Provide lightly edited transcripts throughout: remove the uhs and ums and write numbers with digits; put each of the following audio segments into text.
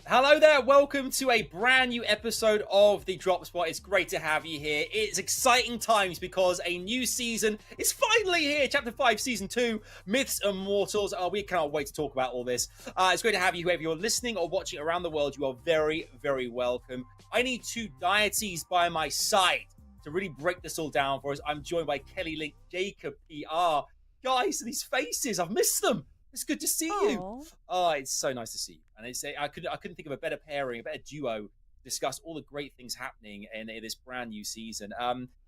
Hello there, welcome to a brand new episode of the Drop Spot. It's great to have you here. It's exciting times because a new season is finally here. Chapter 5, Season 2, Myths and Mortals. We cannot wait to talk about all this. It's great to have you here. If you're listening or watching around the world, you are very, very welcome. I need two deities by my side to really break this all down for us. I'm joined by Kelly Link, Jacob PR. Guys, these faces, I've missed them. It's good to see you. Oh, Oh, it's so nice to see you. And it's I couldn't think of a better pairing, a better duo to discuss all the great things happening in this brand new season.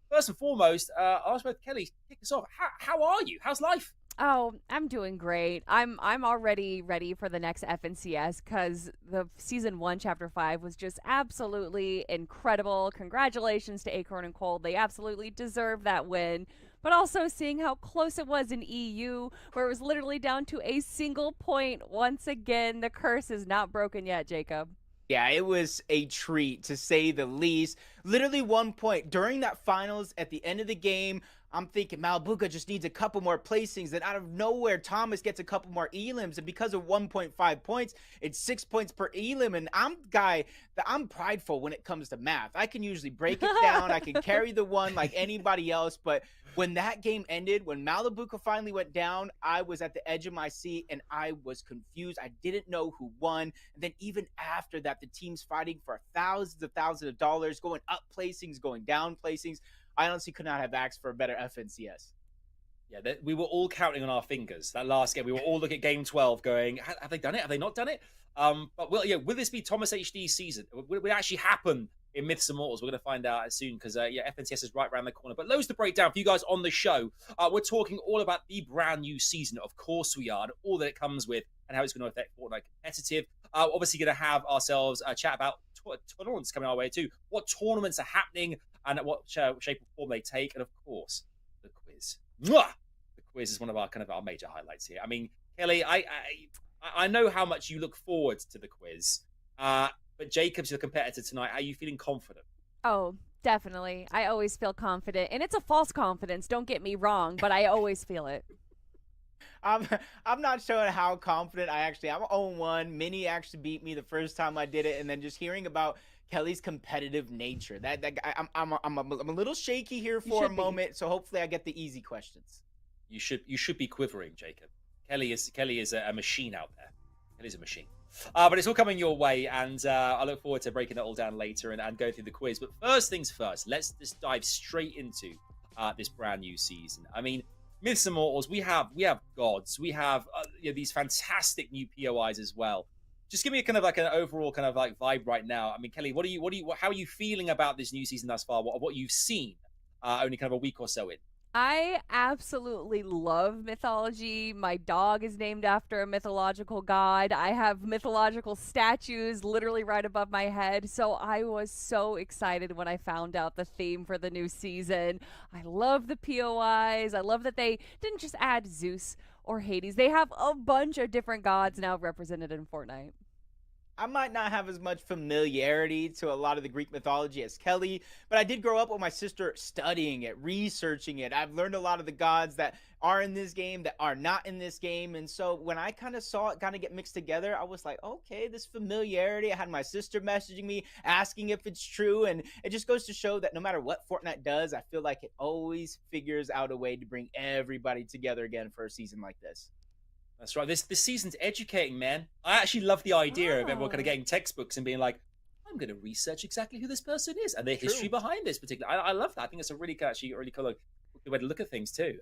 First and foremost, I'll ask both Kelly, kick us off. How are you? How's life? I'm doing great. I'm already ready for the next FNCS because the season 1, chapter 5 was just absolutely incredible. Congratulations to Acorn and Cold. They absolutely deserve that win. But also seeing how close it was in EU, where it was literally down to a single point once again. The curse is not broken yet, Jacob. Yeah, it was a treat to say the least. Literally 1 point during that finals at the end of the game. I'm thinking Malbuka just needs a couple more placings, and out of nowhere, Thomas gets a couple more elims, and because of 1.5 points, it's 6 points per elim. And I'm prideful when it comes to math. I can usually break it down. I can carry the one like anybody else, but when that game ended, when Malabuka finally went down, I was at the edge of my seat and I was confused. I didn't know who won. And then even after that, the team's fighting for thousands of dollars, going up placings, going down placings. I honestly could not have asked for a better FNCS. Yeah, we were all counting on our fingers that last game. We were all looking at game 12 going, have they done it? Have they not done it? But will this be Thomas HD's season? Will it actually happen in Myths and Mortals? We're going to find out soon because, FNCS is right around the corner. But loads to break down for you guys on the show. We're talking all about the brand new season. Of course we are, and all that it comes with and how it's going to affect Fortnite competitive. Obviously going to have ourselves a chat about tournaments coming our way too. What tournaments are happening and what shape or form they take. And of course, the quiz. Mwah! The quiz is one of our major highlights here. I mean, Kelly, I know how much you look forward to the quiz, but Jacob's your competitor tonight. Are you feeling confident? Oh, definitely. I always feel confident, and it's a false confidence. Don't get me wrong, but I always feel it. I'm I'm not showing how confident I actually am. I'm 0-1. Minnie actually beat me the first time I did it, and then just hearing about Kelly's competitive nature. I'm a little shaky here You for a should be. moment, so hopefully I get the easy questions. You should be quivering, Jacob. Kelly is a machine out there. Kelly's a machine. But it's all coming your way, and I look forward to breaking it all down later and go through the quiz. But first things first, let's just dive straight into this brand new season. I mean, Myths and Mortals, we have gods, we have these fantastic new POIs as well. Just give me a kind of like an overall kind of like vibe right now. I mean, Kelly, how are you feeling about this new season thus far? What you've seen only kind of a week or so in? I absolutely love mythology. My dog is named after a mythological god. I have mythological statues literally right above my head. So I was so excited when I found out the theme for the new season. I love the POIs. I love that they didn't just add Zeus or Hades, they have a bunch of different gods now represented in Fortnite. I might not have as much familiarity to a lot of the Greek mythology as Kelly, but I did grow up with my sister studying it, researching it. I've learned a lot of the gods that are in this game that are not in this game. And so when I kind of saw it kind of get mixed together, I was like, okay, this familiarity. I had my sister messaging me, asking if it's true. And it just goes to show that no matter what Fortnite does, I feel like it always figures out a way to bring everybody together again for a season like this. That's right. This season's educating, man. I actually love the idea of everyone kind of Oh. getting textbooks and being like, I'm going to research exactly who this person is and the history True. behind this particular. I love that. I think it's a actually a really cool good way to look at things too.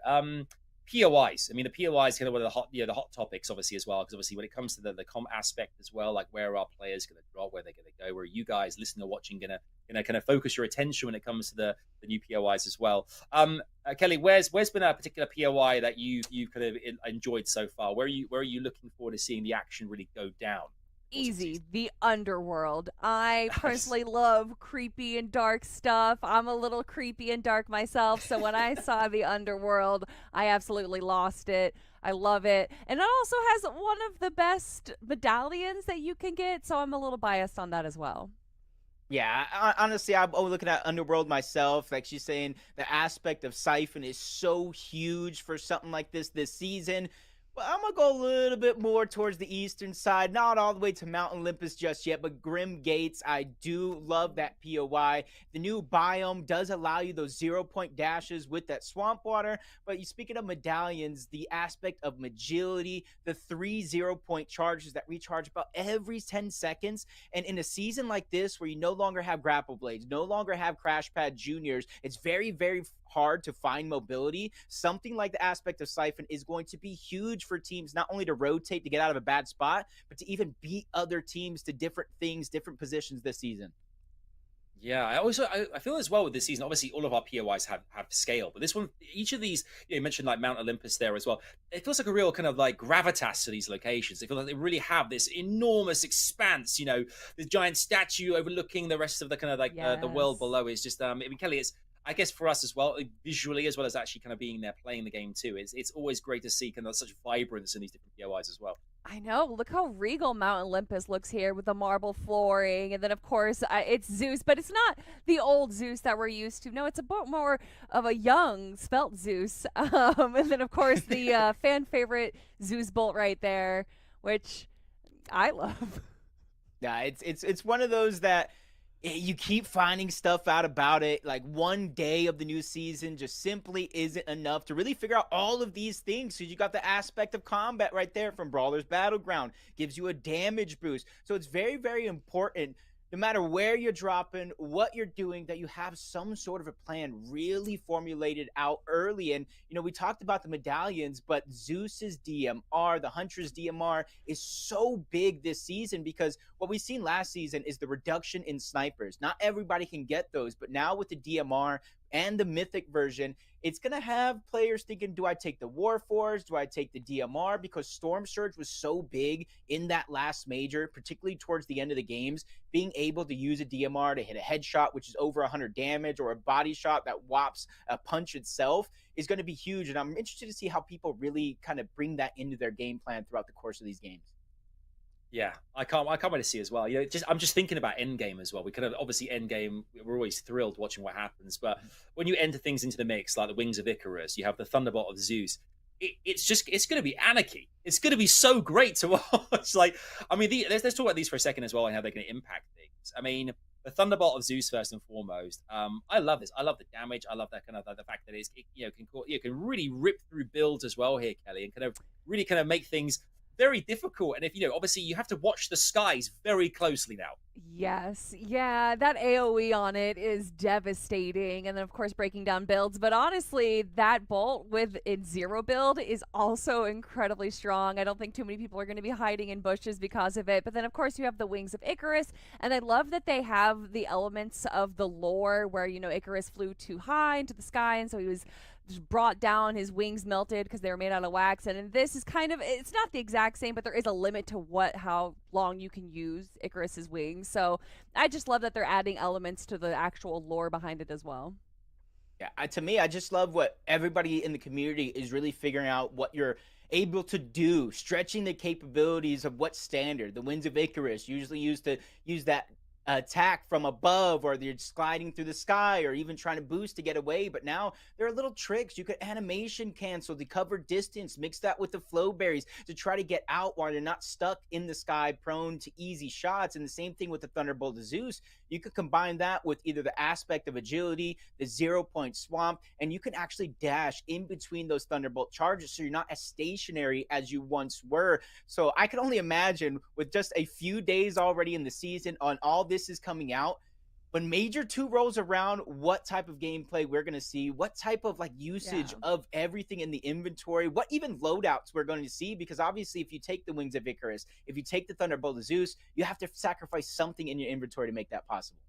POIs. I mean, the POIs kind of one of the hot topics, obviously as well, because obviously when it comes to the comp aspect as well, like where are our players going to drop, where they're going to go, where are you guys listening or watching going to kind of focus your attention when it comes to the new POIs as well. Kelly, where's been a particular POI that you've kind of enjoyed so far? Where are you looking forward to seeing the action really go down? Towards the Easy, season? the underworld. I Nice. personally love creepy and dark stuff. I'm a little creepy and dark myself, so when I saw the underworld, I absolutely lost it. I love it. And it also has one of the best medallions that you can get, so I'm a little biased on that as well. Yeah, honestly, I'm looking at Underworld myself. Like she's saying, the aspect of Siphon is so huge for something like this season. Well, I'm gonna go a little bit more towards the eastern side, not all the way to Mount Olympus just yet, but Grim Gates. I do love that POI. The new biome does allow you those 0 point dashes with that swamp water. But you speaking of medallions, the aspect of agility, the 3 0 point charges that recharge about every 10 seconds. And in a season like this, where you no longer have grapple blades, no longer have crash pad juniors, it's very, very hard to find mobility. Something like the aspect of Siphon is going to be huge for teams, not only to rotate to get out of a bad spot, but to even beat other teams to different things, different positions this season. Yeah, I feel as well with this season. Obviously, all of our POIs have scale, but this one, each of these, you mentioned like Mount Olympus there as well. It feels like a real kind of like gravitas to these locations. They feel like they really have this enormous expanse. The giant statue overlooking the rest of the kind of like the world Yes. below is just. I mean, Kelly, it's I guess for us as well, visually as well as actually kind of being there playing the game too. It's always great to see kind of such vibrance in these different POIs as well. I know. Look how regal Mount Olympus looks here with the marble flooring. And then, of course, it's Zeus, but it's not the old Zeus that we're used to. No, it's a bit more of a young, spelt Zeus. And then, of course, the fan favorite Zeus bolt right there, which I love. Yeah, it's one of those that you keep finding stuff out about it. Like one day of the new season just simply isn't enough to really figure out all of these things. So you got the aspect of combat right there from Brawler's Battleground, gives you a damage boost. So it's very, very important, no matter where you're dropping, what you're doing, that you have some sort of a plan really formulated out early. And, we talked about the medallions, but Zeus's DMR, the Huntress DMR, is so big this season because what we've seen last season is the reduction in snipers. Not everybody can get those, but now with the DMR and the mythic version, it's going to have players thinking, do I take the Warforged? Do I take the DMR? Because Storm Surge was so big in that last major, particularly towards the end of the games. Being able to use a DMR to hit a headshot, which is over 100 damage, or a body shot that whops a punch itself, is going to be huge. And I'm interested to see how people really kind of bring that into their game plan throughout the course of these games. Yeah, I can't wait to see as well. I'm just thinking about Endgame as well. We kind of obviously Endgame. We're always thrilled watching what happens, but when you enter things into the mix, like the Wings of Icarus, you have the Thunderbolt of Zeus. It's going to be anarchy. It's going to be so great to watch. Like, I mean, let's talk about these for a second as well and how they're going to impact things. I mean, the Thunderbolt of Zeus first and foremost. I love this. I love the damage. I love that kind of the fact that can really rip through builds as well here, Kelly, and kind of really kind of make things very difficult. And if obviously you have to watch the skies very closely now. Yes, yeah, that AoE on it is devastating. And then, of course, breaking down builds. But honestly, that bolt with its zero build is also incredibly strong. I don't think too many people are going to be hiding in bushes because of it. But then, of course, you have the Wings of Icarus. And I love that they have the elements of the lore where, Icarus flew too high into the sky. And so he was just brought down, his wings melted because they were made out of wax. And this is kind of, it's not the exact same, but there is a limit to how long you can use Icarus's wings. So I just love that they're adding elements to the actual lore behind it as well. Yeah, to me, I just love what everybody in the community is really figuring out what you're able to do, stretching the capabilities of what standard. The Winds of Icarus usually used to use that attack from above, or they're just gliding through the sky, or even trying to boost to get away. But now there are little tricks. You could animation cancel the cover distance, mix that with the flow berries to try to get out while you're not stuck in the sky, prone to easy shots. And the same thing with the Thunderbolt of Zeus. You could combine that with either the aspect of agility, the 0 point swamp, and you can actually dash in between those Thunderbolt charges, so you're not as stationary as you once were. So I can only imagine, with just a few days already in the season on all this is coming out, when Major 2 rolls around, what type of gameplay we're going to see, what type of usage of everything in the inventory, what even loadouts we're going to see. Because obviously, if you take the Wings of Icarus, if you take the Thunderbolt of Zeus, you have to sacrifice something in your inventory to make that possible.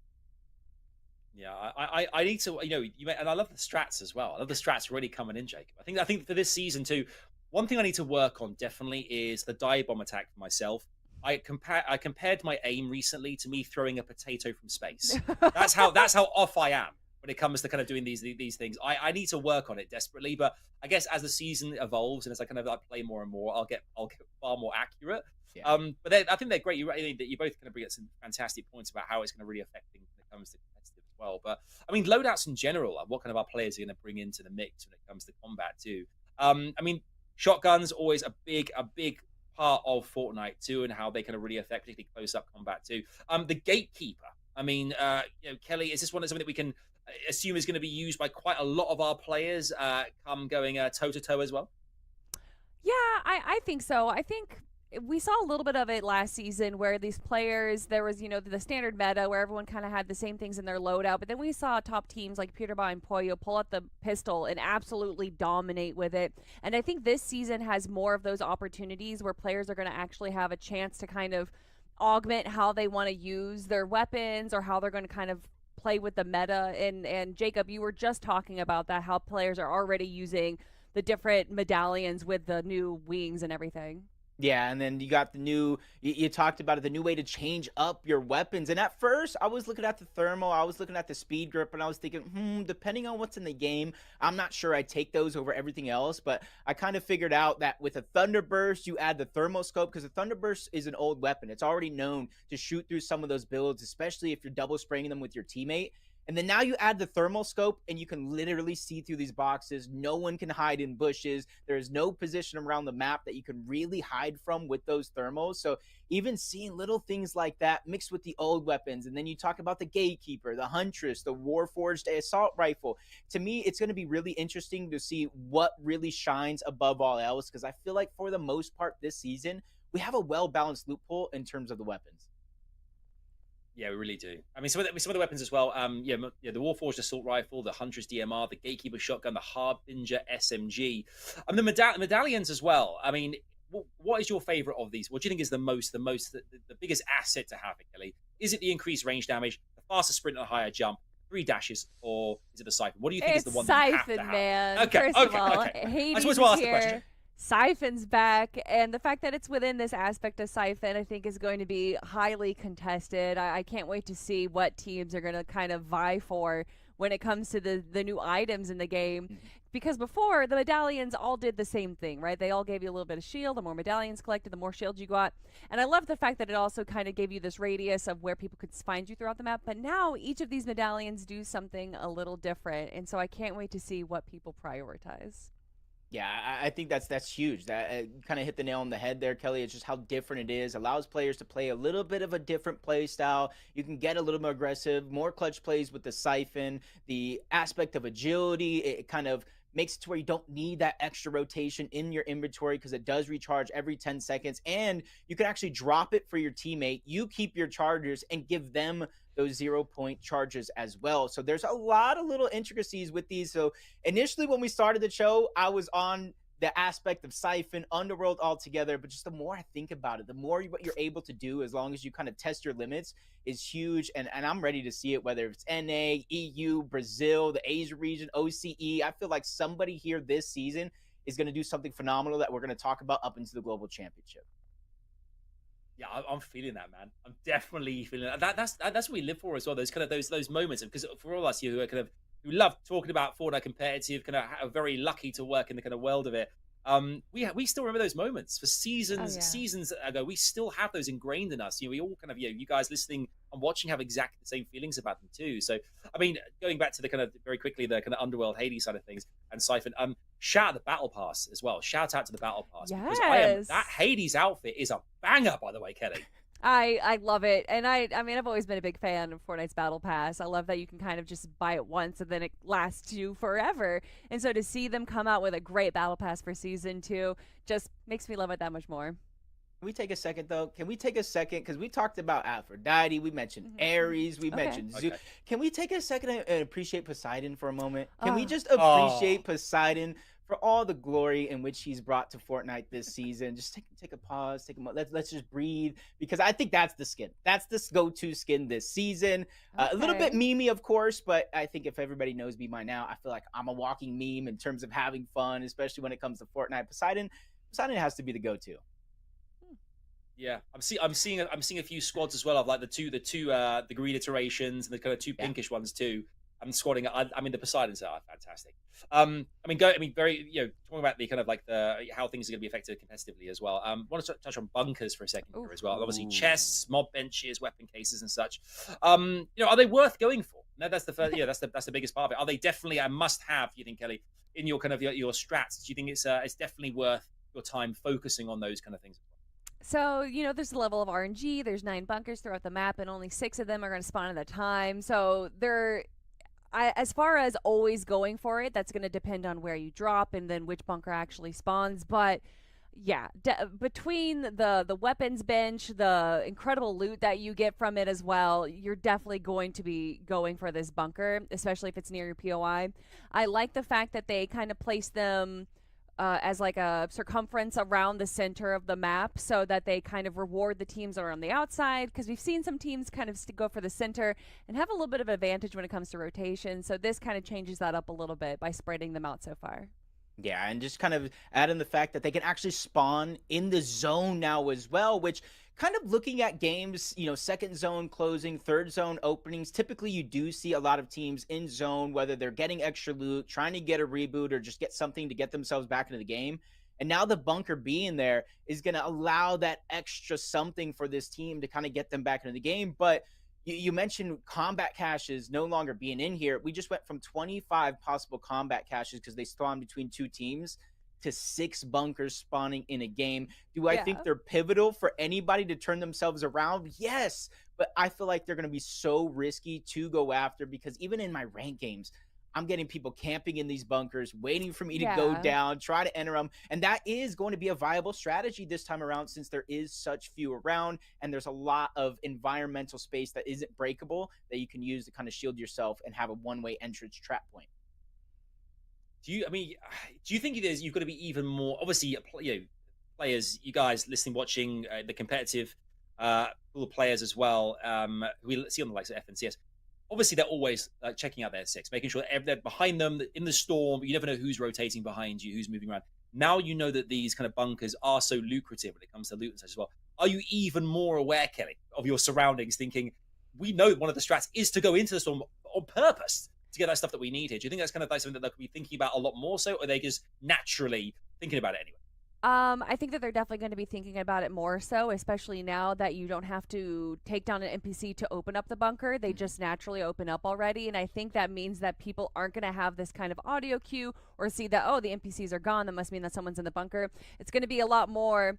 Yeah, I need to, and I love the strats as well. I love the strats really coming in, Jacob. I think for this season too, one thing I need to work on definitely is the dive bomb attack for myself. I compared my aim recently to me throwing a potato from space. That's how off I am when it comes to kind of doing these things. I need to work on it desperately, but I guess as the season evolves and as I kind of play more and more, I'll get far more accurate. Yeah. But I think they're great. You both kind of bring up some fantastic points about how it's going to really affect things when it comes to competitive as well. But I mean, loadouts in general, what kind of our players are going to bring into the mix when it comes to combat too. I mean, Shotguns always a big part of Fortnite too, and how they kind of really affect particularly close up combat too. The gatekeeper. I mean, Kelly, is this one something that we can assume is going to be used by quite a lot of our players come going toe to toe as well? Yeah, I think so. I think we saw a little bit of it last season where these players, there was, the standard meta where everyone kind of had the same things in their loadout. But then we saw top teams like Peterborough and Poyo pull out the pistol and absolutely dominate with it. And I think this season has more of those opportunities where players are going to actually have a chance to kind of augment how they want to use their weapons or how they're going to kind of play with the meta. And Jacob, you were just talking about that, how players are already using the different medallions with the new wings and everything. Yeah, and then you got the new, you talked about it, the new way to change up your weapons. And at first, I was looking at the thermal, I was looking at the speed grip, and I was thinking, depending on what's in the game, I'm not sure I'd take those over everything else. But I kind of figured out that with a Thunderburst, you add the thermal scope, because the Thunderburst is an old weapon. It's already known to shoot through some of those builds, especially if you're double spraying them with your teammate. And then now you add the thermal scope and you can literally see through these boxes. No one can hide in bushes. There is no position around the map that you can really hide from with those thermals. So even seeing little things like that mixed with the old weapons. And then you talk about the Gatekeeper, the Huntress, the Warforged Assault Rifle. To me, it's going to be really interesting to see what really shines above all else. Because I feel like for the most part this season, we have a well-balanced loophole in terms of the weapons. Yeah, we really do. I mean, some of the weapons as well. The Warforged assault rifle, the Huntress DMR, the Gatekeeper shotgun, the Harbinger SMG, and the medallions as well. I mean, what is your favorite of these? What do you think is the biggest asset to have, Kelly? Is it the increased range damage, the faster sprint and a higher jump, 3 dashes, or is it the Siphon? What do you think is the one that you have to Siphon, have? man. Okay, First of okay, all, okay. I Hades just is want to ask the question. here. Siphon's back, and the fact that it's within this aspect of Siphon, I think, is going to be highly contested. I can't wait to see what teams are going to kind of vie for when it comes to the new items in the game. Because before, the medallions all did the same thing, right? They all gave you a little bit of shield. The more medallions collected, the more shield you got. And I love the fact that it also kind of gave you this radius of where people could find you throughout the map. But now each of these medallions do something a little different. And so I can't wait to see what people prioritize. Yeah, I think that's huge. That you kind of hit the nail on the head there, Kelly. It's just how different it is. Allows players to play a little bit of a different play style. You can get a little more aggressive, more clutch plays with the Siphon. The aspect of agility, it kind of makes it to where you don't need that extra rotation in your inventory because it does recharge every 10 seconds. And you can actually drop it for your teammate. You keep your chargers and give them those 0-point charges as well. So there's a lot of little intricacies with these. So initially when we started the show, I was on the aspect of Siphon, Underworld altogether, but just the more I think about it, the more what you're able to do as long as you kind of test your limits is huge. And I'm ready to see it, whether it's NA, EU, Brazil, the Asia region, OCE. I feel like somebody here this season is going to do something phenomenal that we're going to talk about up into the Global Championship. Yeah, I'm feeling that, man. I'm definitely feeling that. That's what we live for as well. Those kind of those moments, because for all of us here who are kind of who love talking about Fortnite competitive, kind of are very lucky to work in the kind of world of it. We still remember those moments for seasons ago. We still have those ingrained in us. We all kind of you guys listening and watching have exactly the same feelings about them too. So I mean, going back to the kind of very quickly the kind of Underworld Hades side of things and Siphon. Shout out the Battle Pass as well. Shout out to the Battle Pass because that Hades outfit is a banger, by the way, Kelly. I love it. And I mean, I've always been a big fan of Fortnite's Battle Pass. I love that you can kind of just buy it once and then it lasts you forever. And so to see them come out with a great Battle Pass for Season 2 just makes me love it that much more. Can we take a second, though? Can we take a second? Because we talked about Aphrodite. We mentioned Ares. We mentioned Zeus. Okay. Can we take a second and appreciate Poseidon for a moment? Can we just appreciate Poseidon for all the glory in which he's brought to Fortnite this season? Just take a pause, take a moment. Let's just breathe, because I think that's the skin. That's the go-to skin this season. A little bit memey, of course, but I think if everybody knows me by now, I feel like I'm a walking meme in terms of having fun, especially when it comes to Fortnite. Poseidon has to be the go-to. Yeah, I'm seeing a few squads as well of like the green iterations and the kind of two pinkish ones too. and squatting. I mean, the Poseidons are fantastic. I mean, very, talking about the kind of like the how things are going to be affected competitively as well. Want to touch on bunkers for a second here as well. Obviously, Ooh. chests, mob benches, weapon cases, and such. Are they worth going for? No, that's the first. Yeah, that's the biggest part of it. Are they definitely a must-have? You think, Kelly, in your kind of your strats? Do you think it's definitely worth your time focusing on those kind of things? So, there's a level of RNG. There's 9 bunkers throughout the map, and only 6 of them are going to spawn at a time. So, as far as always going for it, that's going to depend on where you drop and then which bunker actually spawns. But yeah, between the weapons bench, the incredible loot that you get from it as well, you're definitely going to be going for this bunker, especially if it's near your POI. I like the fact that they kind of place them as like a circumference around the center of the map so that they kind of reward the teams that are on the outside, because we've seen some teams kind of go for the center and have a little bit of advantage when it comes to rotation. So this kind of changes that up a little bit by spreading them out so far. Yeah, and just kind of add in the fact that they can actually spawn in the zone now as well, which kind of looking at games, second zone closing, third zone openings, typically you do see a lot of teams in zone, whether they're getting extra loot, trying to get a reboot, or just get something to get themselves back into the game. And now the bunker being there is going to allow that extra something for this team to kind of get them back into the game. But you mentioned combat caches no longer being in here. We just went from 25 possible combat caches because they spawn between 2 teams to 6 bunkers spawning in a game. Do I think Yeah. they're pivotal for anybody to turn themselves around? Yes, but I feel like they're going to be so risky to go after, because even in my rank games, I'm getting people camping in these bunkers, waiting for me to go Yeah. down, try to enter them. And that is going to be a viable strategy this time around, since there is such few around and there's a lot of environmental space that isn't breakable that you can use to kind of shield yourself and have a one-way entrance trap point. I mean, do you think you've got to be even more? Obviously, players, you guys listening, watching the competitive pool of players as well. Who we see on the likes of FNCS. Obviously, they're always checking out their six, making sure they're behind them in the storm. You never know who's rotating behind you, who's moving around. Now you know that these kind of bunkers are so lucrative when it comes to loot and such as well. Are you even more aware, Kelly, of your surroundings? Thinking, we know one of the strats is to go into the storm on purpose to get that stuff that we need here. Do you think that's kind of like something that they could be thinking about a lot more so, or are they just naturally thinking about it anyway? I think that they're definitely going to be thinking about it more so, especially now that you don't have to take down an NPC to open up the bunker. They just naturally open up already. And I think that means that people aren't going to have this kind of audio cue or see that, oh, the NPCs are gone. That must mean that someone's in the bunker. It's going to be a lot more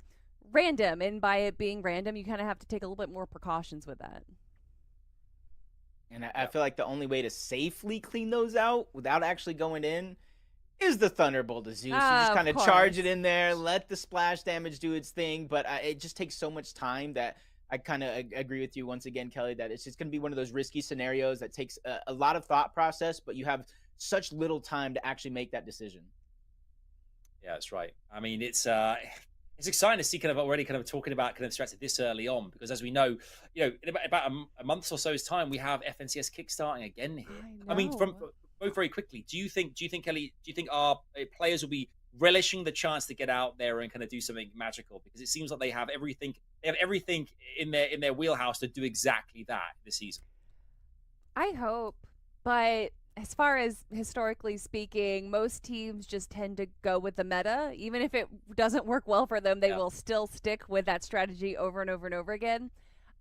random. And by it being random, you kind of have to take a little bit more precautions with that. And I Yeah. feel like the only way to safely clean those out without actually going in is the Thunderbolt of Zeus. You just Of kind of charge it course. in there, let the splash damage do its thing. But it just takes so much time that I kind of agree with you once again, Kelly, that it's just going to be one of those risky scenarios that takes a lot of thought process, but you have such little time to actually make that decision. Yeah, that's right. I mean, it's exciting to see kind of already kind of talking about kind of strategy this early on, because as we know, in about a month or so's time, we have FNCS kickstarting again here. I I mean, from know. both very quickly. Do you think Kelly? Do you think our players will be relishing the chance to get out there and kind of do something magical? Because it seems like they have everything. They have everything in their wheelhouse to do exactly that this season. I hope. But as far as historically speaking, most teams just tend to go with the meta. Even if it doesn't work well for them, they Yeah. will still stick with that strategy over and over and over again.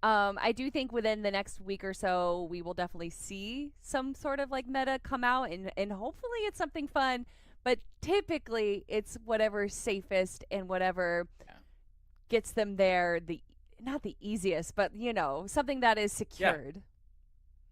I do think within the next week or so, we will definitely see some sort of like meta come out, and hopefully it's something fun. But typically, it's whatever's safest and whatever Yeah. gets them there, not the easiest, but something that is Yeah. secured.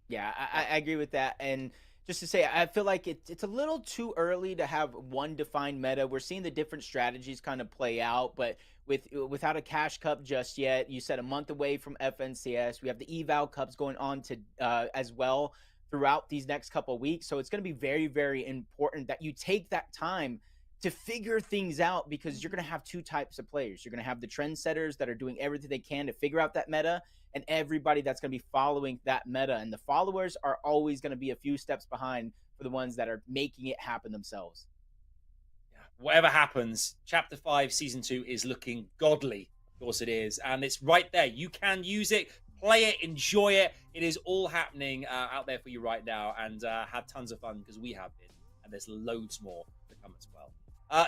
Yeah, I, Yeah. I agree with that. And just to say, I feel like it's a little too early to have one defined meta. We're seeing the different strategies kind of play out, but without a cash cup just yet, you said a month away from FNCS. We have the eval cups going on to as well throughout these next couple of weeks. So it's going to be very, very important that you take that time to figure things out, because you're going to have 2 types of players. You're going to have the trendsetters that are doing everything they can to figure out that meta, and everybody that's going to be following that meta. And the followers are always going to be a few steps behind for the ones that are making it happen themselves. Yeah. Whatever happens, Chapter 5, Season 2 is looking godly. Of course it is. And it's right there. You can use it. play it, enjoy it. It is all happening out there for you right now, and have tons of fun because we have been, and there's loads more to come as well.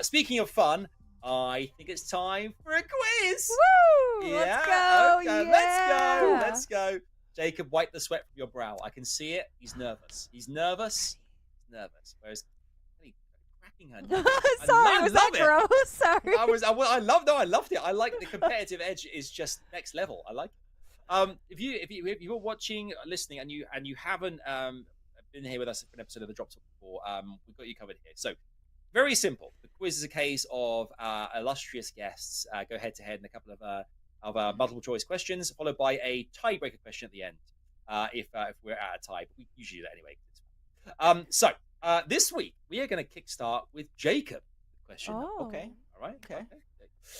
Speaking of fun, I think it's time for a quiz. Woo! Yeah, Let's go! okay, Yeah! let's go. Jacob, wipe the sweat from your brow. I can see it. He's nervous. He's nervous. Whereas, hey, cracking her. Sorry, was that it. gross? Sorry. I loved it. I like the competitive edge is just next level. I like it. If you were watching, listening, and you haven't been here with us for an episode of the Drop Top before, we've got you covered here. So very simple. The quiz is a case of illustrious guests go head to head in a couple of multiple choice questions, followed by a tiebreaker question at the end. If we're at a tie, but we usually do that anyway. So this week we are going to kickstart with Jacob. Question. Okay. All right. Okay.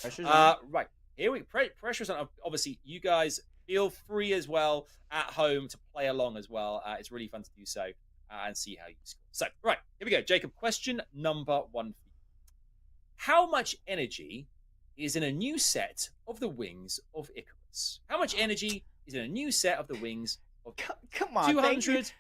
Pressure's right. Here we pressure's on. Obviously, you guys feel free as well at home to play along as well. It's really fun to do so and see how you score. So, right, here we go. Jacob, question number 1 for you. How much energy is in a new set of the wings of Icarus? How much energy is in a new set of the wings of Come on, 200,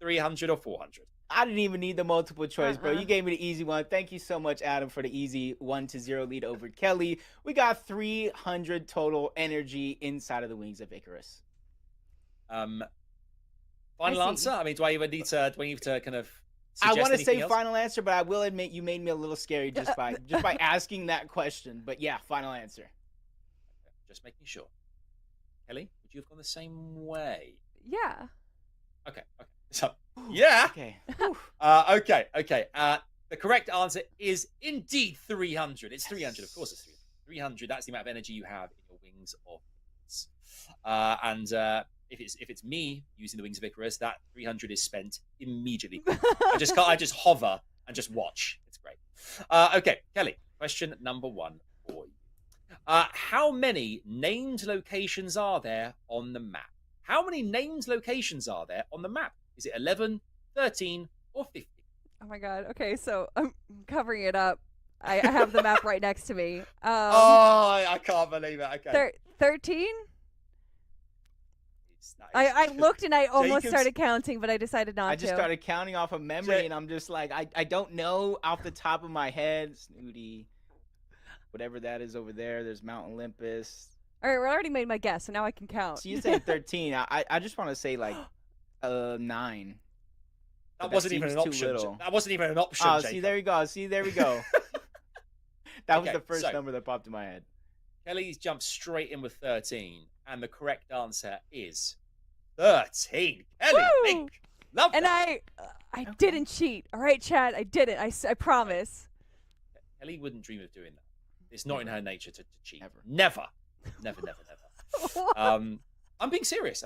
300, or 400? I didn't even need the multiple choice, bro. You gave me the easy one. Thank you so much, Adam, for the easy 1-0 lead over Kelly. We got 300 total energy inside of the wings of Icarus. Final answer? I mean, do I even need to kind of I want to say final answer, but I will admit you made me a little scary just by asking that question. But yeah, final answer. Just making sure. Kelly, would you have gone the same way? Yeah. Okay. So, yeah. Okay. Okay. The correct answer is indeed 300. It's 300. Of course, it's 300. 300. That's the amount of energy you have in your wings of Icarus. And if it's me using the wings of Icarus, that 300 is spent immediately. I just hover and just watch. It's great. Okay, Kelly. Question number 1 for you. How many named locations are there on the map? How many named locations are there on the map? Is it 11, 13, or 50? Oh my god. Okay, so I'm covering it up. I have the map right next to me. I can't believe it. Okay. 13? I looked and I almost started counting, but I decided not to. I just started counting off of memory, and I'm just like, I don't know off the top of my head. Snooty. Whatever that is over there. There's Mount Olympus. All right, we already made my guess, so now I can count. So you say 13. I just want to say like 9. That wasn't even an option. That wasn't even an option. Oh, Jacob. see, there we go. That was the first number that popped in my head. Kelly's jumped straight in with 13, and the correct answer is 13. Kelly, love and that. I didn't cheat. All right, Chad, I didn't. I promise. Kelly wouldn't dream of doing that. It's not in her nature to cheat. Never. Never. I'm being serious.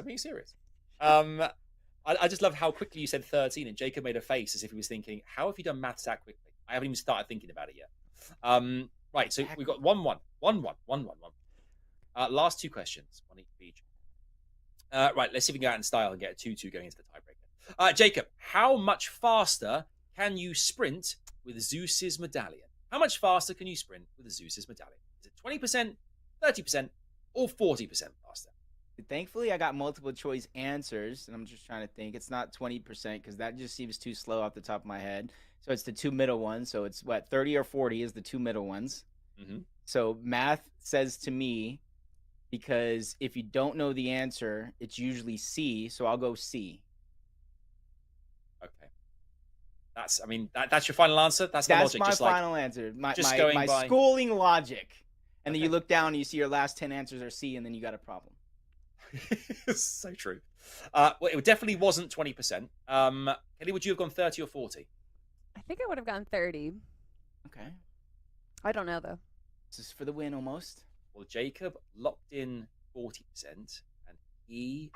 I just love how quickly you said 13, and Jacob made a face as if he was thinking, how have you done maths that quickly? I haven't even started thinking about it yet. Right, so we've got 1-1. Last 2 questions, 1 each for each. Right, let's see if we can go out in style and get a 2-2 going into the tiebreaker. Jacob, how much faster can you sprint with Zeus's medallion? How much faster can you sprint with Zeus's medallion? Is it 20%, 30%, or 40% faster? Thankfully, I got multiple choice answers, and I'm just trying to think. It's not 20% because that just seems too slow off the top of my head. So it's the 2 middle ones. So it's 30 or 40 is the 2 middle ones. Mm-hmm. So math says to me, because if you don't know the answer, it's usually C. So I'll go C. Okay. That's your final answer? That's the logic. That's my final answer. My by schooling logic. And then you look down and you see your last 10 answers are C, and then you got a problem. So true. Well, it definitely wasn't 20%. Kelly, would you have gone 30 or 40? I think I would have gone 30. Okay. I don't know, though. This is for the win almost. Well, Jacob locked in 40%, and he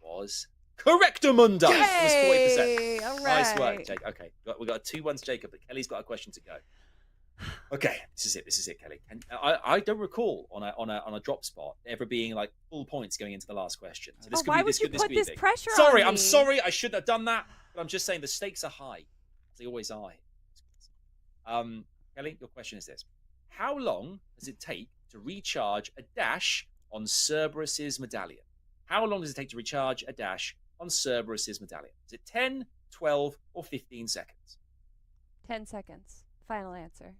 was correctamundo. Yay! It was 40%. All right. Nice work, Jake. Okay, we got 2-1 to Jacob, but Kelly's got a question to go. Okay, this is it, Kelly. And I don't recall on a drop spot ever being like full points going into the last question. So this could why be, would this you could, put this this could be pressure Sorry, on me? I'm sorry. I shouldn't have done that. But I'm just saying the stakes are high. They always are. Kelly, your question is this: how long does it take to recharge a dash on Cerberus's medallion? How long does it take to recharge a dash on Cerberus's medallion? Is it 10, 12, or 15 seconds? 10 seconds. Final answer.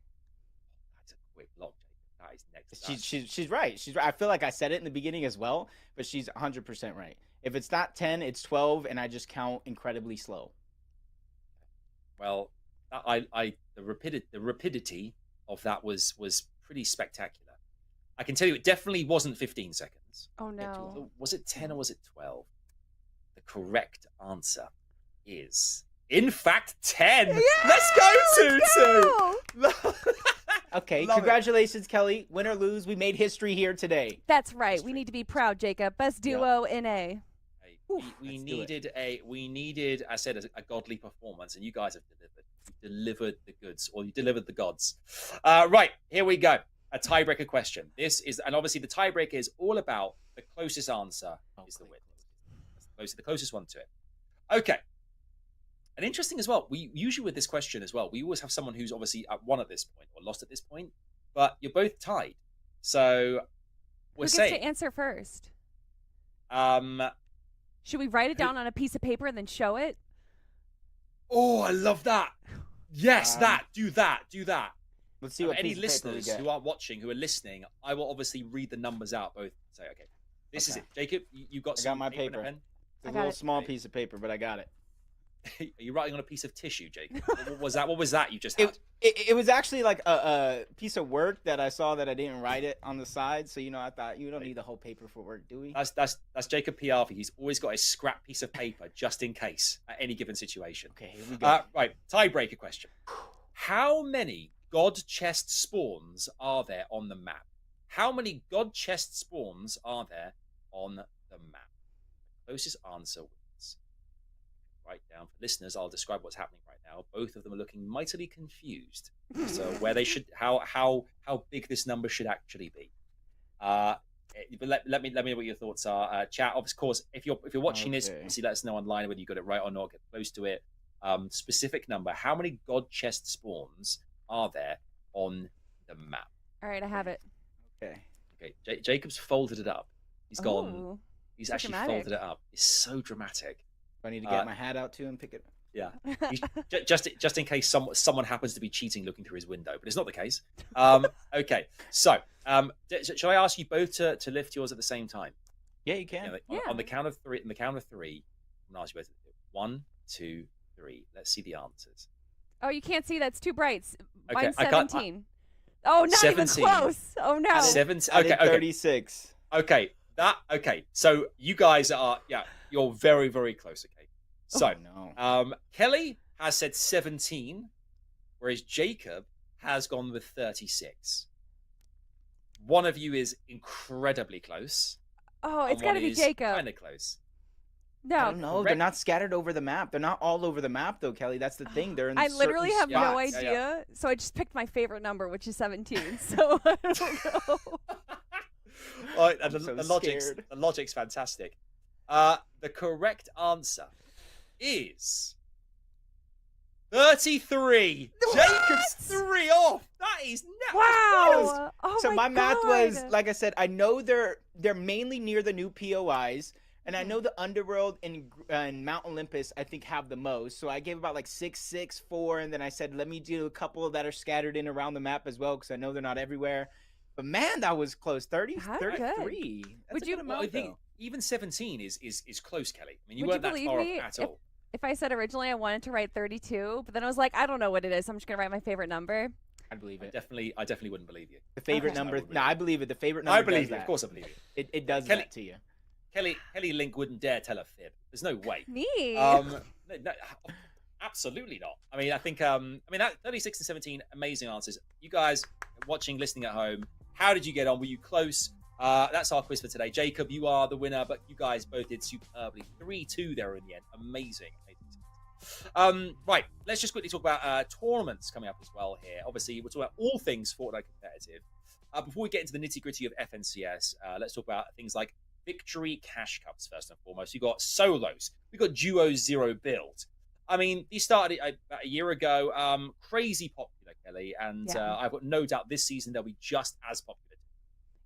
That's a quick lock, Jacob. That is next. She's right. She's right. I feel like I said it in the beginning as well, but she's 100% right. If it's not 10, it's 12, and I just count incredibly slow. Well, the rapidity of that was pretty spectacular. I can tell you, it definitely wasn't 15 seconds. Oh no. Was it 10 or was it 12? The correct answer is, in fact, 10. Yeah, Let's go, Tutu. Okay, Love congratulations, Kelly. Win or lose, we made history here today. That's right. We need to be proud, Jacob. Best duo in A. We needed, I said, a godly performance, and you guys have delivered. You delivered the goods, or you delivered the gods. Right, here we go. A tiebreaker question. This is, and obviously the tiebreaker is all about the closest answer is the win. The closest one to it. Okay. And interesting as well, we usually with this question as well, we always have someone who's obviously won at this point or lost at this point, but you're both tied. So Who gets to answer first? Should we write it down on a piece of paper and then show it? Oh, I love that. Yes, do that. Let's see what any listeners who aren't watching, who are listening, I will obviously read the numbers out. Both say, okay, this is it. Jacob, you got some my paper. And a pen? It's a little small piece of paper, but I got it. Are you writing on a piece of tissue, Jacob? What was that? What was that you just had? It was actually like a piece of work that I saw that I didn't write it on the side. So, I thought you don't need the whole paper for work, do we? That's Jacob PR. He's always got a scrap piece of paper just in case at any given situation. Okay, here we go. Right, tiebreaker question. How many god chest spawns are there on the map? How many god chest spawns are there on the map? The closest answer wins. Right down for listeners, I'll describe what's happening right now. Both of them are looking mightily confused. So where they should, how big this number should actually be. But let me know what your thoughts are. Chat, of course, if you're watching this, obviously let us know online whether you got it right or not. Get close to it. Specific number. How many god chest spawns are there on the map? All right, I have it. Okay. Jacob's folded it up. He's gone. Ooh, He's actually folded it up. It's so dramatic. I need to get my hat out too and pick it up. Yeah, just in case someone happens to be cheating, looking through his window, but it's not the case. Okay, so shall I ask you both to lift yours at the same time? Yeah, you can. On the count of three. On the count of three, I'm gonna ask you both to do it. 1, 2, 3. Let's see the answers. Oh, you can't see. That's too bright. Okay, Mine's 17. Oh, not 17. even close. Oh no. 17. Okay, 36. Okay, so you guys are you're very, very close. Okay, so no. Kelly has said 17, whereas Jacob has gone with 36. One of you is incredibly close. Oh, it's got to be Jacob. Kind of close. No, I don't know. They're not scattered over the map. They're not all over the map, though, Kelly. That's the thing. They're in I literally have spots. no idea, so I just picked my favorite number, which is 17. So I don't know. The logic's fantastic. The correct answer is 33. What? Jacob's 3 off. That is nuts. Wow. Oh So my math God. was, like I said, I know they're mainly near the new POIs, and I know the Underworld and Mount Olympus I think have the most. So I gave about like 6, 6, 4, and then I said let me do a couple that are scattered in around the map as well because I know they're not everywhere. But man, that was close. 33. That's Would a you? good amount, I think though. even 17 is close, Kelly. I mean, you Would weren't you that believe far me off at all. If I said originally I wanted to write 32, but then I was like, I don't know what it is, so I'm just gonna write my favorite number. I believe it. I definitely wouldn't believe you. The favorite number. No, I believe it. The favorite number. I believe does you. that. Of course, I believe you. It does Kelly, that to you. Kelly Link wouldn't dare tell a fib. There's no way. Me? No, absolutely not. I mean, I think that 36 and 17, amazing answers. You guys watching, listening at home, how did you get on? Were you close? That's our quiz for today. Jacob, you are the winner, but you guys both did superbly. 3-2 there in the end. Amazing. Right, let's just quickly talk about tournaments coming up as well here. Obviously, we're talking about all things Fortnite competitive. Before we get into the nitty-gritty of FNCS, let's talk about things like Victory Cash Cups first and foremost. We've got solos. We've got duos 0 build. I mean, these started about a year ago. Crazy popular, Kelly, and I've got no doubt this season they'll be just as popular.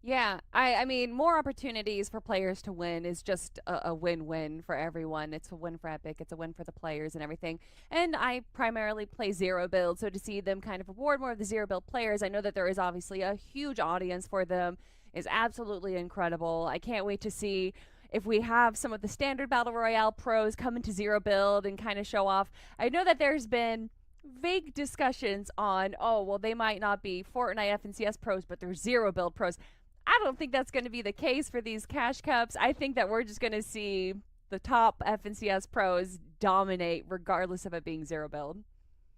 Yeah, I mean, more opportunities for players to win is just a win-win for everyone. It's a win for Epic, it's a win for the players and everything. And I primarily play zero build, so to see them kind of reward more of the zero build players, I know that there is obviously a huge audience for them, is absolutely incredible. I can't wait to see if we have some of the standard battle royale pros come into zero build and kind of show off. I know that there's been vague discussions on, oh, well, they might not be Fortnite FNCS pros, but they're zero build pros. I don't think that's going to be the case for these cash cups. I think that we're just going to see the top FNCS pros dominate regardless of it being zero build.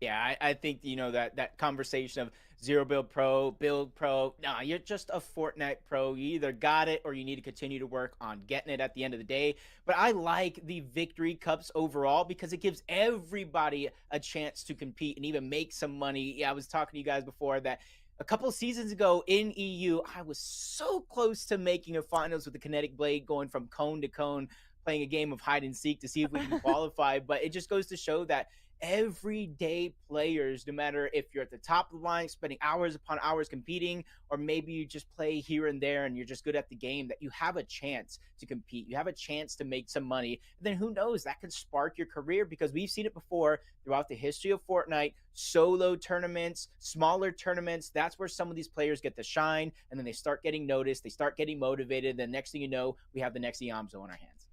Yeah, I think that conversation of zero build pro. Nah, you're just a Fortnite pro. You either got it or you need to continue to work on getting it at the end of the day. But I like the victory cups overall because it gives everybody a chance to compete and even make some money. Yeah, I was talking to you guys before that a couple of seasons ago in EU, I was so close to making a finals with the kinetic blade, going from cone to cone, playing a game of hide and seek to see if we can qualify. But it just goes to show that everyday players, no matter if you're at the top of the line, spending hours upon hours competing, or maybe you just play here and there and you're just good at the game, that you have a chance to compete. You have a chance to make some money. And then who knows, that can spark your career because we've seen it before throughout the history of Fortnite. Solo tournaments, smaller tournaments, that's where some of these players get to shine, and then they start getting noticed, they start getting motivated. Then next thing you know, we have the next Iamzo in our hands.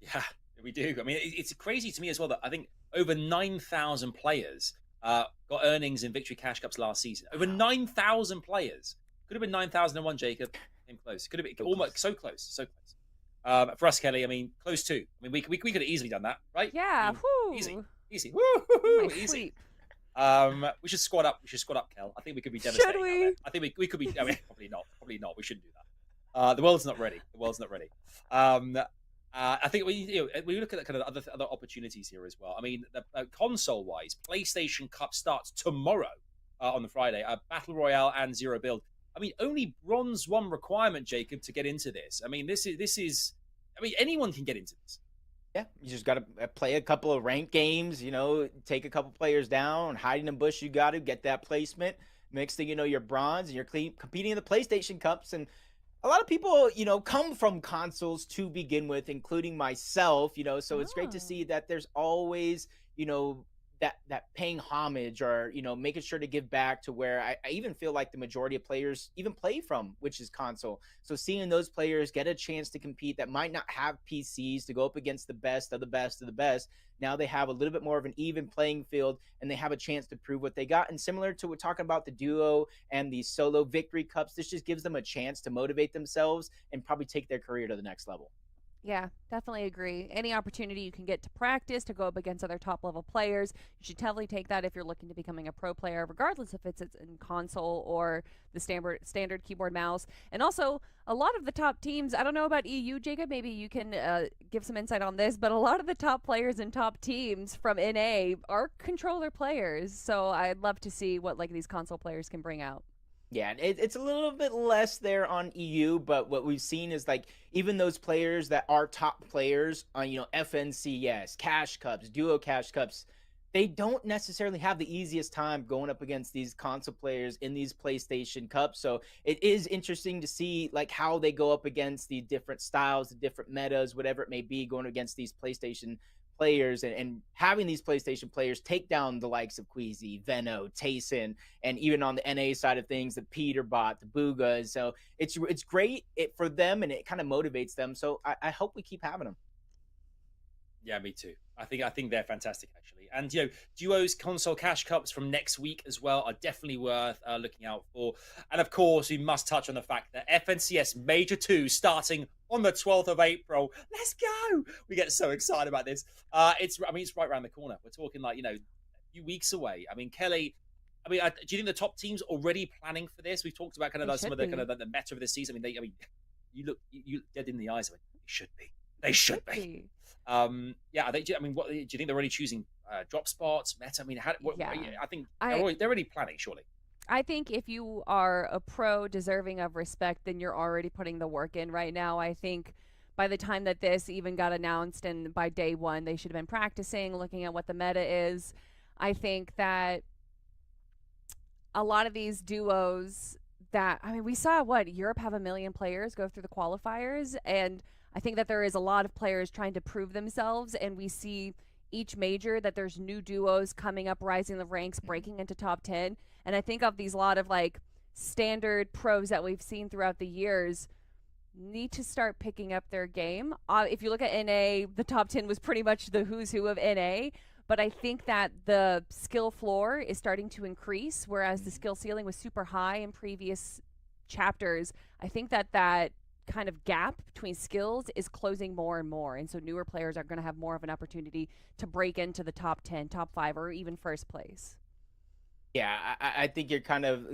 Yeah, we do. I mean, it's crazy to me as well that I think over 9,000 players got earnings in Victory Cash Cups last season. Over 9,000 players. Could have been 9,001, Jacob. Came close. Could have been almost so close. So close. For us, Kelly, I mean, close too. I mean, we could have easily done that, right? Yeah, I mean, easy. whoo. Easy. Woo, My easy. sleep. We should squad up. We should squad up, Kel. I think we could be devastating. Should we? I think we could be. I mean, probably not. Probably not. We shouldn't do that. The world's not ready. The world's not ready. I think we look at the kind of other opportunities here as well. I mean, console wise, PlayStation Cup starts tomorrow on the Friday. Battle Royale and Zero Build. I mean, only Bronze 1 requirement, Jacob, to get into this. I mean, this is. I mean, anyone can get into this. Yeah, you just got to play a couple of ranked games, take a couple players down, hide in a bush. You got to get that placement. Next thing you know, you're bronze and you're competing in the PlayStation Cups. And a lot of people, come from consoles to begin with, including myself, so it's great to Oh. see that there's always, that paying homage or, making sure to give back to where I even feel like the majority of players even play from, which is console. So seeing those players get a chance to compete that might not have PCs to go up against the best of the best of the best. Now they have a little bit more of an even playing field and they have a chance to prove what they got. And similar to what we're talking about the duo and the solo victory cups, this just gives them a chance to motivate themselves and probably take their career to the next level. Yeah, definitely agree. Any opportunity you can get to practice, to go up against other top level players, you should definitely take that if you're looking to becoming a pro player, regardless if it's in console or the standard keyboard mouse. And also, a lot of the top teams, I don't know about EU, Jacob, maybe you can give some insight on this, but a lot of the top players and top teams from NA are controller players. So I'd love to see what like these console players can bring out. Yeah, it's a little bit less there on EU, but what we've seen is like even those players that are top players on FNCS, Cash Cups, Duo Cash Cups, they don't necessarily have the easiest time going up against these console players in these PlayStation Cups. So it is interesting to see like how they go up against the different styles, the different metas, whatever it may be, going against these PlayStation players and having these PlayStation players take down the likes of Queasy, Veno, Tayson, and even on the NA side of things, the Peterbot, the Boogas. So it's great for them and it kind of motivates them. So I hope we keep having them. Yeah, me too. I think they're fantastic actually, and duos console cash cups from next week as well are definitely worth looking out for. And of course, we must touch on the fact that FNCS Major 2 starting on the 12th of April. Let's go! We get so excited about this. It's right around the corner. We're talking like a few weeks away. I mean, Kelly. I mean, do you think the top teams already planning for this? We've talked about kind of They some of should the kind be. of the meta of this season. You look you dead in the eyes of it. They should be. They should be. Yeah, I mean, what do you think they're already choosing? Drop spots, meta. I mean, Yeah. I think I they're already planning. Surely, I think if you are a pro deserving of respect, then you're already putting the work in right now. I think by the time that this even got announced and by day one, they should have been practicing, looking at what the meta is. I think that a lot of these duos, that, I mean, we saw Europe have 1 million players go through the qualifiers, and I think that there is a lot of players trying to prove themselves, and we see each major that there's new duos coming up, rising the ranks, breaking into top 10. And I think of these lot of like standard pros that we've seen throughout the years need to start picking up their game. If you look at NA, the top 10 was pretty much the who's who of NA, but I think that the skill floor is starting to increase, whereas the skill ceiling was super high in previous chapters. I think that that kind of gap between skills is closing more and more, and so newer players are going to have more of an opportunity to break into the top 10, top 5, or even first place. Yeah, I think you're kind of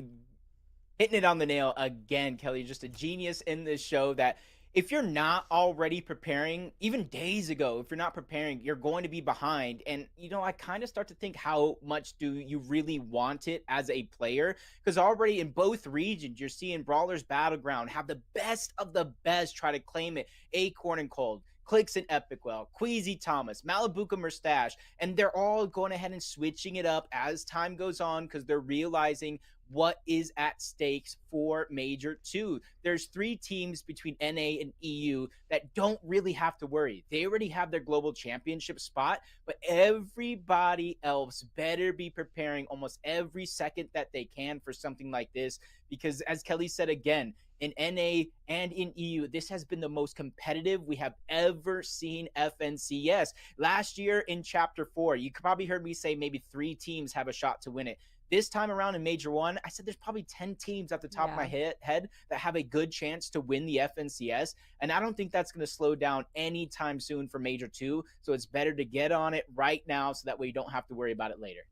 hitting it on the nail again, Kelly. Just a genius in this show that if you're not already preparing, even days ago, if you're not preparing, you're going to be behind. And, I kind of start to think, how much do you really want it as a player? Because already in both regions, you're seeing Brawlers Battleground have the best of the best try to claim it. Acorn and Cold, Clicks and Epicwell, Queasy Thomas, Malibuca Mustache, and they're all going ahead and switching it up as time goes on because they're realizing what is at stakes for Major 2. There's 3 teams between NA and EU that don't really have to worry. They already have their global championship spot, but everybody else better be preparing almost every second that they can for something like this, because as Kelly said again, in NA and in EU, this has been the most competitive we have ever seen FNCS. Last year in Chapter 4, you probably heard me say maybe 3 teams have a shot to win it. This time around in Major 1, I said there's probably 10 teams at the top of my head that have a good chance to win the FNCS, and I don't think that's going to slow down anytime soon for Major 2, so it's better to get on it right now so that way you don't have to worry about it later.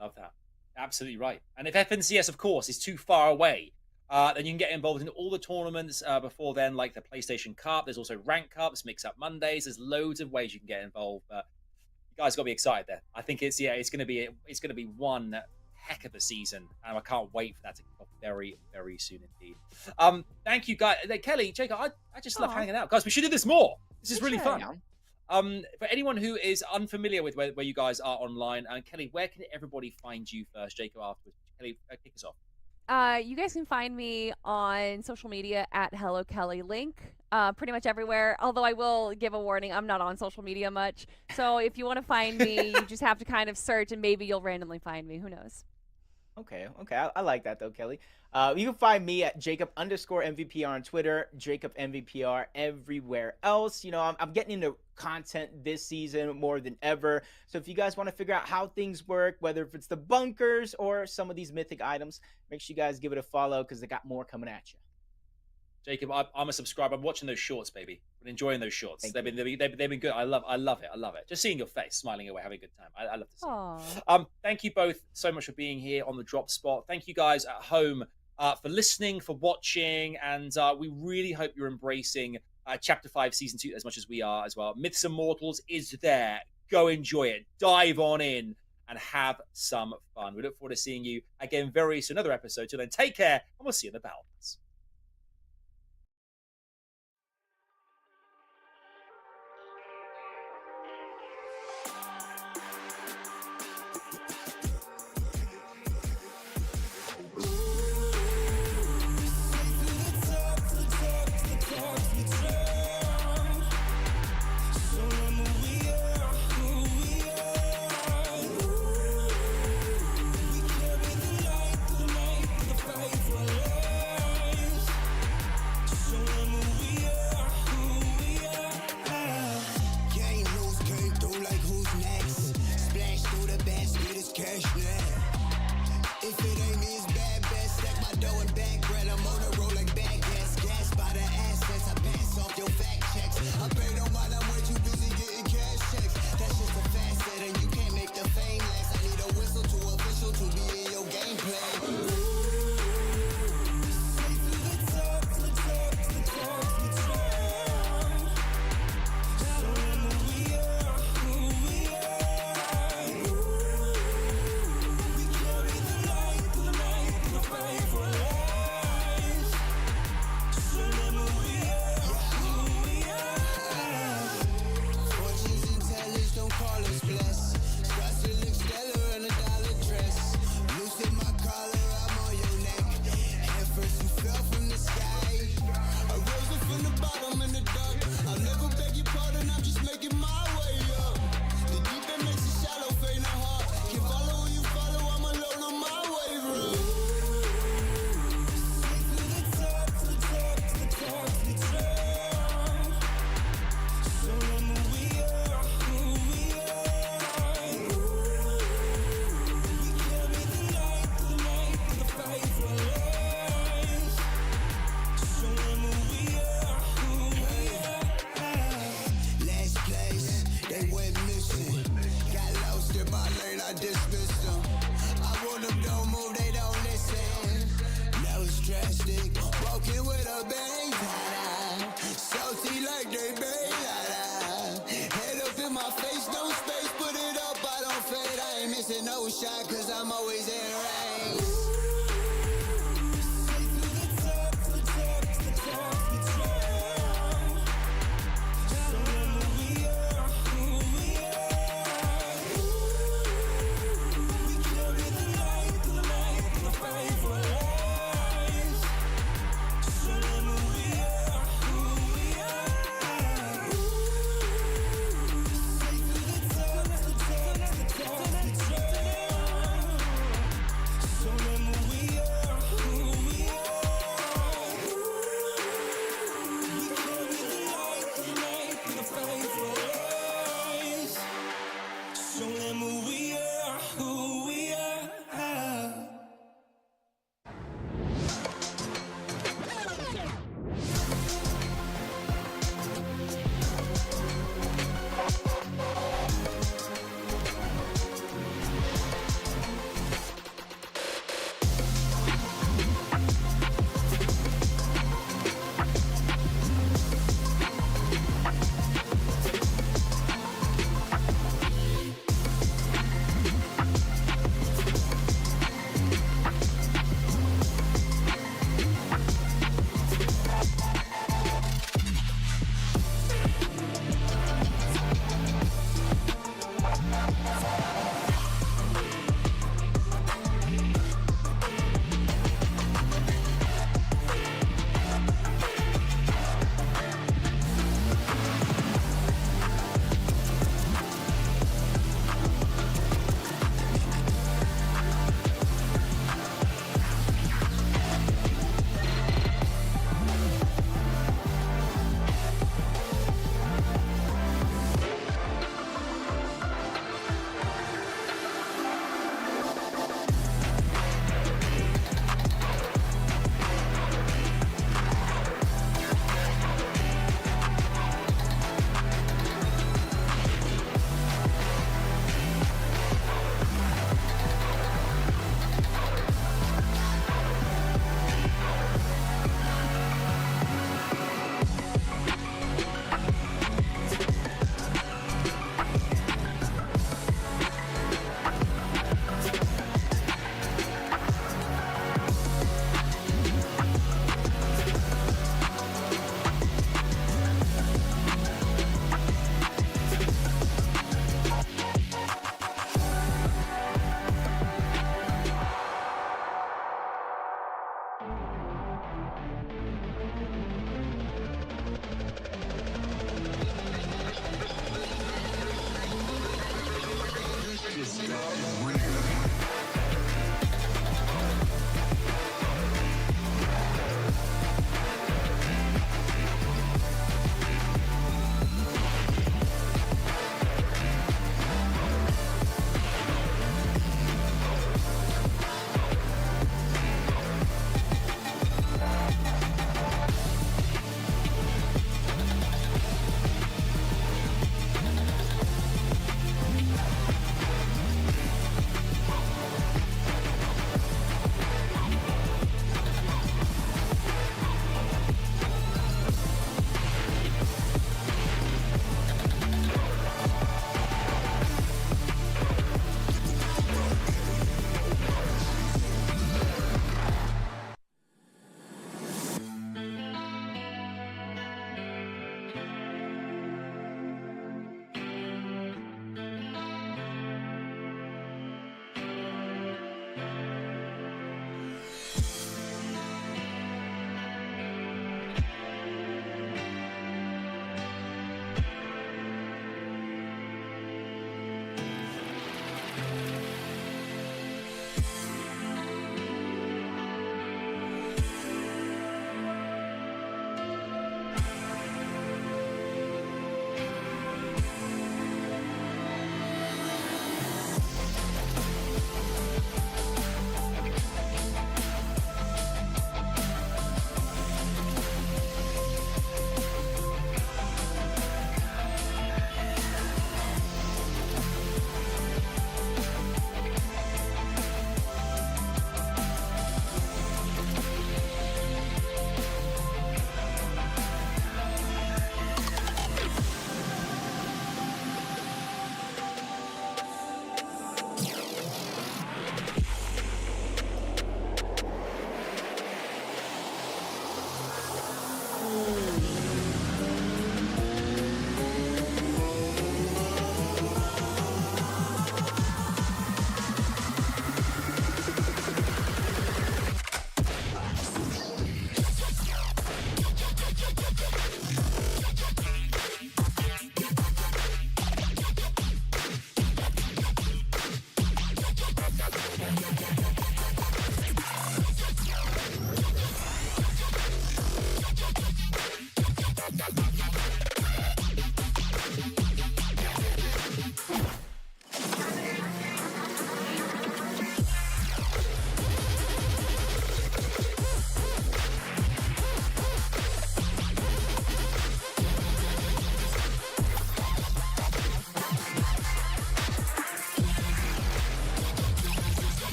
Love that. Absolutely right. And if FNCS, of course, is too far away, then you can get involved in all the tournaments before then, like the PlayStation Cup. There's also Rank Cups, Mix Up Mondays. There's loads of ways you can get involved. You guys got to be excited there. I think it's going to be one heck of a season, and I can't wait for that to kick off very, very soon indeed. Thank you, guys. Kelly, Jacob, I just love hanging out, guys. We should do this more. This is really fun. For anyone who is unfamiliar with where you guys are online, Kelly, where can everybody find you first? Jacob afterwards. Kelly, kick us off. You guys can find me on social media at Hello Kelly Link, pretty much everywhere. Although I will give a warning, I'm not on social media much. So if you want to find me, you just have to kind of search, and maybe you'll randomly find me. Who knows? Okay. I like that though, Kelly. You can find me at Jacob_MVPR on Twitter, Jacob MVPR everywhere else. I'm getting into content this season more than ever. So if you guys want to figure out how things work, whether if it's the bunkers or some of these mythic items, make sure you guys give it a follow because they got more coming at you. Jacob, I'm a subscriber. I'm watching those shorts, baby. I'm enjoying those shorts. They've been good. I love it. Just seeing your face, smiling away, having a good time. I love to see it. Thank you both so much for being here on the Drop Spot. Thank you guys at home for listening, for watching, and we really hope you're embracing Chapter 5 Season 2 as much as we are as well. Myths and Mortals is there. Go enjoy it. Dive on in and have some fun. We look forward to seeing you again very soon. Another episode. Till then, take care, and we'll see you in the Battlefields. no shot, cause I'm always in range.